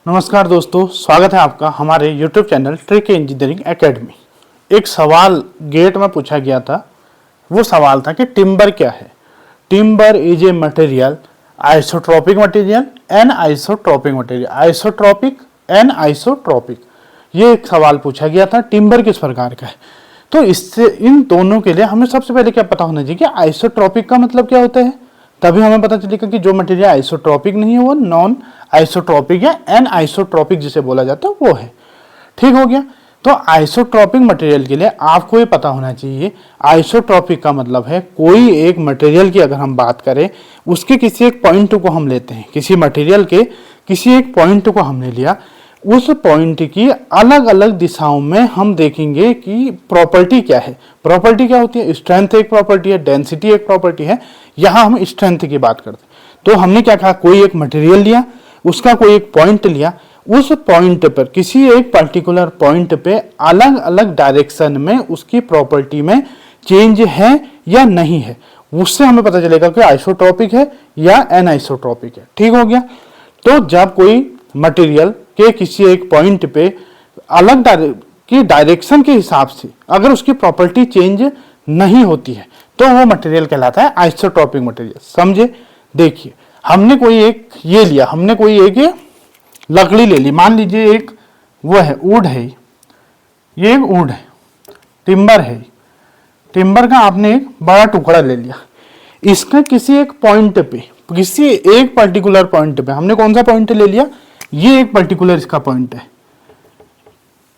नमस्कार दोस्तों, स्वागत है आपका हमारे YouTube channel trick engineering academy. एक सवाल गेट में पूछा गया था। वो सवाल था कि टिम्बर क्या है। Timber is a material, isotropic material and isotropic material, isotropic and isotropic. ये एक सवाल पूछा गया था, टिम्बर किस प्रकार का है। तो इससे इन दोनों के लिए हमें सबसे पहले क्या पता होना चाहिए कि आइसोट्रोपिक का मतलब क्या होता है। तभी हमें पता चलेगा कि जो मटेरियल आइसोट्रोपिक नहीं है वो नॉन आइसोट्रोपिक है, एन आइसोट्रोपिक जिसे बोला जाता है वो है। ठीक हो गया। तो आइसोट्रोपिक मटेरियल के लिए आपको ये पता होना चाहिए, आइसोट्रोपिक का मतलब है कोई एक मटेरियल की अगर हम बात करें, उसके किसी एक पॉइंट को हम लेते हैं, किसी मटेरियल के किसी एक पॉइंट को हमने लिया, उस पॉइंट की अलग अलग दिशाओं में हम देखेंगे कि प्रॉपर्टी क्या है। प्रॉपर्टी क्या होती है? स्ट्रेंथ एक प्रॉपर्टी है, डेंसिटी एक प्रॉपर्टी है। यहाँ हम स्ट्रेंथ की बात करते हैं। तो हमने क्या कहा, कोई एक मटेरियल लिया, उसका कोई एक पॉइंट लिया, उस पॉइंट पर किसी एक पर्टिकुलर पॉइंट पे अलग अलग डायरेक्शन में उसकी प्रॉपर्टी में चेंज है या नहीं है, उससे हमें पता चलेगा कि आइसोट्रोपिक है या एनाइसोट्रोपिक है। ठीक हो गया। तो जब कोई मटेरियल के किसी एक पॉइंट पे अलग की डायरेक्शन के हिसाब से अगर उसकी प्रॉपर्टी चेंज नहीं होती है तो वो मटेरियल कहलाता है आइसोट्रोपिक मटेरियल। समझे? देखिए, हमने कोई एक ये लिया, हमने कोई एक लकड़ी ले ली। मान लीजिए एक वो है वुड है, ये एक वुड है, टिम्बर है। टिम्बर का आपने एक बड़ा टुकड़ा ले लिया, इसका किसी एक पॉइंट पे, किसी एक पर्टिकुलर पॉइंट पे, हमने कौन सा पॉइंट ले लिया, ये एक पर्टिकुलर इसका पॉइंट है।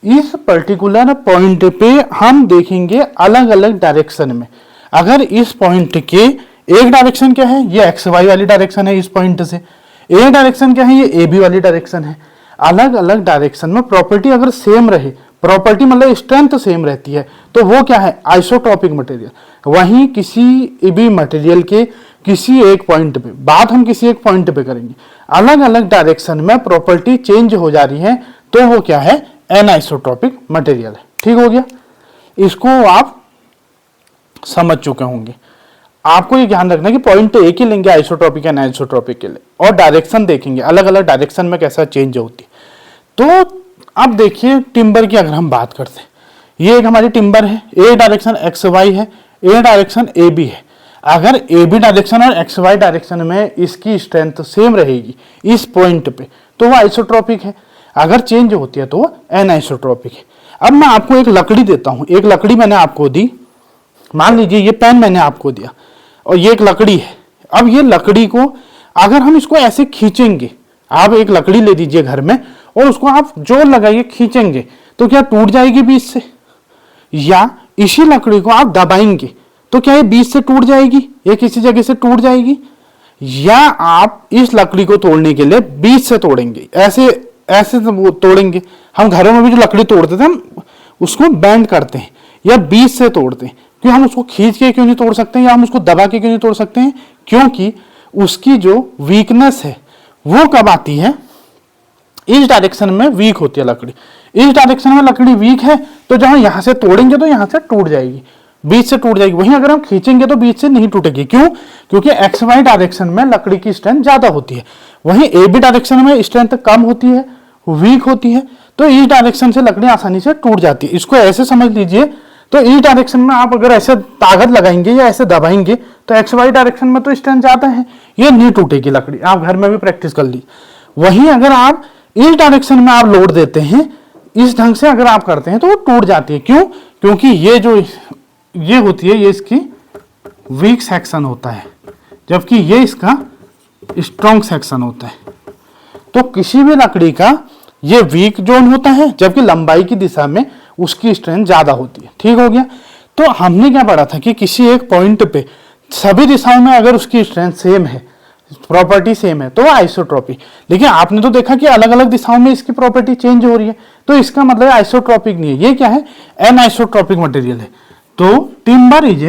इस पर्टिकुलर पॉइंट पे हम देखेंगे अलग अलग डायरेक्शन में। अगर इस पॉइंट के एक डायरेक्शन क्या है, ये एक्स वाई वाली डायरेक्शन है, इस पॉइंट से एक डायरेक्शन क्या है, ये ए बी वाली डायरेक्शन है। अलग अलग डायरेक्शन में प्रॉपर्टी अगर सेम रहे, प्रॉपर्टी मतलब स्ट्रेंथ सेम रहती है, तो वो क्या है, आइसोट्रोपिक मटेरियल। वहीं किसी भी मटेरियल के किसी एक पॉइंट पे, बात हम किसी एक पॉइंट पे करेंगे, अलग अलग डायरेक्शन में प्रॉपर्टी चेंज हो जा रही है, तो वो क्या है, एनाइसोट्रोपिक मटेरियल है। ठीक हो गया। इसको आप समझ चुके होंगे। आपको ये ध्यान रखना कि पॉइंट एक ही लेंगे आइसोट्रोपिक एंड आइसोट्रोपिक के लिए, और डायरेक्शन देखेंगे अलग अलग डायरेक्शन में कैसा चेंज होती है। तो अब देखिए, टिम्बर की अगर हम बात करते हैं, ये एक हमारी टिम्बर है, ए डायरेक्शन एक्स वाई है, ए डायरेक्शन ए बी है। अगर ए बी डायरेक्शन और एक्स वाई डायरेक्शन में इसकी स्ट्रेंथ सेम रहेगी इस पॉइंट पे, तो वो आइसोट्रोपिक है। अगर चेंज होती है तो वो एनाइसोट्रोपिक है। अब मैं आपको एक लकड़ी देता हूं, एक लकड़ी मैंने आपको दी, मान लीजिए ये पेन मैंने आपको दिया और ये एक लकड़ी है। अब ये लकड़ी को अगर हम इसको ऐसे खींचेंगे, आप एक लकड़ी ले दीजिए घर में और उसको आप जोर लगाइए, खींचेंगे, तो क्या टूट जाएगी बीच से? या इसी लकड़ी को आप दबाएंगे तो क्या ये बीच से टूट जाएगी, ये किसी जगह से टूट जाएगी? या आप इस लकड़ी को तोड़ने के लिए बीच से तोड़ेंगे, ऐसे ऐसे वो तोड़ेंगे। हम घरों में भी जो लकड़ी तोड़ते थे हम उसको बेंड करते हैं या बीच से तोड़ते हैं। क्यों हम उसको खींच के क्यों नहीं तोड़ सकते हैं, या हम उसको दबा के क्यों नहीं तोड़ सकते हैं? क्योंकि उसकी जो वीकनेस है वो कब आती है, इस डायरेक्शन में वीक होती है लकड़ी। इस डायरेक्शन में लकड़ी वीक है तो जहां यहां से तोड़ेंगे तो यहां से टूट जाएगी, बीच से टूट जाएगी। वहीं अगर हम खींचेंगे तो बीच से नहीं टूटेगी। क्यों? क्योंकि एक्स वाई डायरेक्शन में लकड़ी की स्ट्रेंथ ज्यादा होती है, वहीं ए बी डायरेक्शन में स्ट्रेंथ कम होती है, वीक होती है। तो इस डायरेक्शन से लकड़ी आसानी से टूट जाती है। इसको ऐसे समझ लीजिए, तो इस डायरेक्शन में आप अगर ऐसे ताकत लगाएंगे या ऐसे दबाएंगे तो एक्स वाई डायरेक्शन में तो स्ट्रेंथ ज्यादा है, ये नहीं टूटेगी लकड़ी। आप घर में भी प्रैक्टिस कर ली। वहीं अगर आप इस डायरेक्शन में आप लोड देते हैं, इस ढंग से अगर आप करते हैं तो वो टूट जाती है। क्यों? क्योंकि ये जो ये होती है, ये इसकी वीक सेक्शन होता है, जबकि ये इसका स्ट्रॉन्ग सेक्शन होता है। तो किसी भी लकड़ी का ये वीक जोन होता है, जबकि लंबाई की दिशा में उसकी स्ट्रेंथ ज्यादा होती है। ठीक हो गया। तो हमने क्या पढ़ा था कि किसी एक पॉइंट पे सभी दिशाओं में अगर उसकी स्ट्रेंथ सेम है, प्रॉपर्टी सेम है, तो वो आइसोट्रोपिक। लेकिन आपने तो देखा कि अलग अलग दिशाओं में इसकी प्रॉपर्टी चेंज हो रही है, तो इसका मतलब आइसोट्रोपिक नहीं है। ये क्या है? एन आइसोट्रोपिक मटेरियल है। तो timber is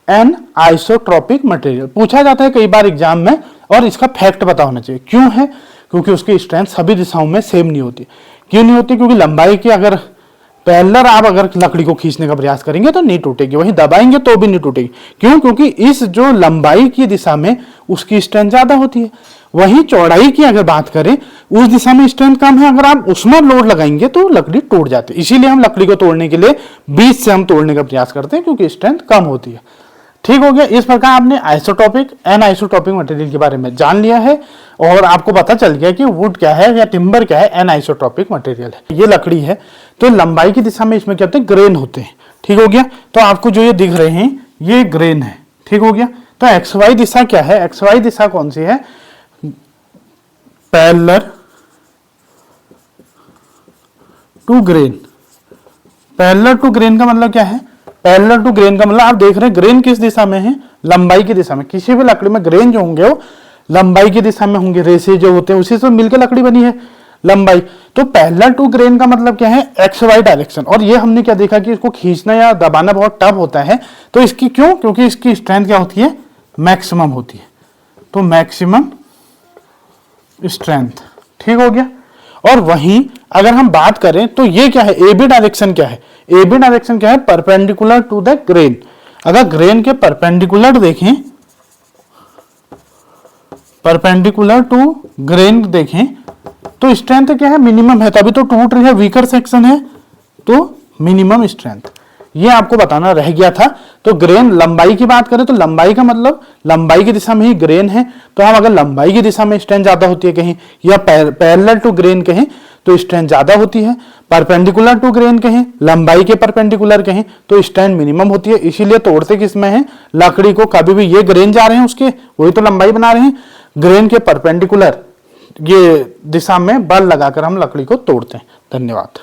an isotropic material पूछा जाता है कई बार एग्जाम में, और इसका फैक्ट पता होना चाहिए। क्यों है? क्योंकि उसकी स्ट्रेंथ सभी दिशाओं में सेम नहीं होती। क्यों नहीं होती? क्योंकि लंबाई की अगर पैरेलल आप अगर लकड़ी को खींचने का प्रयास करेंगे तो नहीं टूटेगी, वहीं दबाएंगे तो भी नहीं टूटेगी। क्यों? क्योंकि इस जो लंबाई की दिशा में उसकी स्ट्रेंथ ज्यादा होती है, वहीं चौड़ाई की अगर बात करें, उस दिशा में स्ट्रेंथ कम है, अगर आप उसमें लोड लगाएंगे तो लकड़ी टूट जाती है। इसीलिए हम लकड़ी को तोड़ने के लिए बीच से हम तोड़ने का प्रयास करते हैं, क्योंकि स्ट्रेंथ कम होती है। ठीक हो गया। इस प्रकार आपने आइसोटॉपिक एन आइसोटॉपिक मटेरियल के बारे में जान लिया है और आपको पता चल गया कि वुड क्या है या टिम्बर क्या है, एन आइसोटॉपिक मटेरियल है। ये लकड़ी है तो लंबाई की दिशा में इसमें क्या होते हैं, ग्रेन होते हैं। ठीक हो गया। तो आपको जो ये दिख रहे हैं ये ग्रेन है। ठीक हो गया। तो एक्स वाई दिशा क्या है, एक्स वाई दिशा कौन सी है, parallel to grain. Parallel to grain का मतलब क्या है, पैरेलल टू ग्रेन का मतलब आप देख रहे हैं ग्रेन किस दिशा में है, लंबाई की दिशा में। किसी भी लकड़ी में ग्रेन जो होंगे वो लंबाई की दिशा में होंगे, रेसे जो होते हैं उसी से मिलकर लकड़ी बनी है, लंबाई। तो पैरेलल टू ग्रेन का मतलब क्या है, एक्स वाई डायरेक्शन। और ये हमने क्या देखा कि इसको खींचना या दबाना बहुत टफ होता है। तो इसकी क्यों, क्योंकि इसकी स्ट्रेंथ क्या होती है, मैक्सिमम होती है। तो मैक्सिमम स्ट्रेंथ। ठीक हो गया। और वहीं अगर हम बात करें तो ये क्या है, ए बी डायरेक्शन क्या है, ए बी डायरेक्शन क्या है, परपेंडिकुलर टू द ग्रेन। अगर ग्रेन के परपेंडिकुलर देखें, परपेंडिकुलर टू ग्रेन देखें तो स्ट्रेंथ क्या है, मिनिमम है। तभी तो टूट रही है, वीकर सेक्शन है तो मिनिमम स्ट्रेंथ। ये आपको बताना रह गया था। तो ग्रेन लंबाई की बात करें तो लंबाई का मतलब लंबाई की दिशा में ही ग्रेन है। तो हम अगर लंबाई की दिशा में स्ट्रेंथ ज्यादा होती है कहीं, या पैरेलल टू ग्रेन कहें तो स्ट्रेंथ ज्यादा होती है, परपेंडिकुलर टू ग्रेन कहें, लंबाई के परपेंडिकुलर कहें तो स्ट्रेंथ मिनिमम होती है। इसीलिए तोड़ते किसमें है, लकड़ी को। कभी भी ये ग्रेन जा रहे हैं उसके, वही तो लंबाई बना रहे हैं, ग्रेन के परपेंडिकुलर ये दिशा में बल लगाकर हम लकड़ी को तोड़ते हैं। धन्यवाद।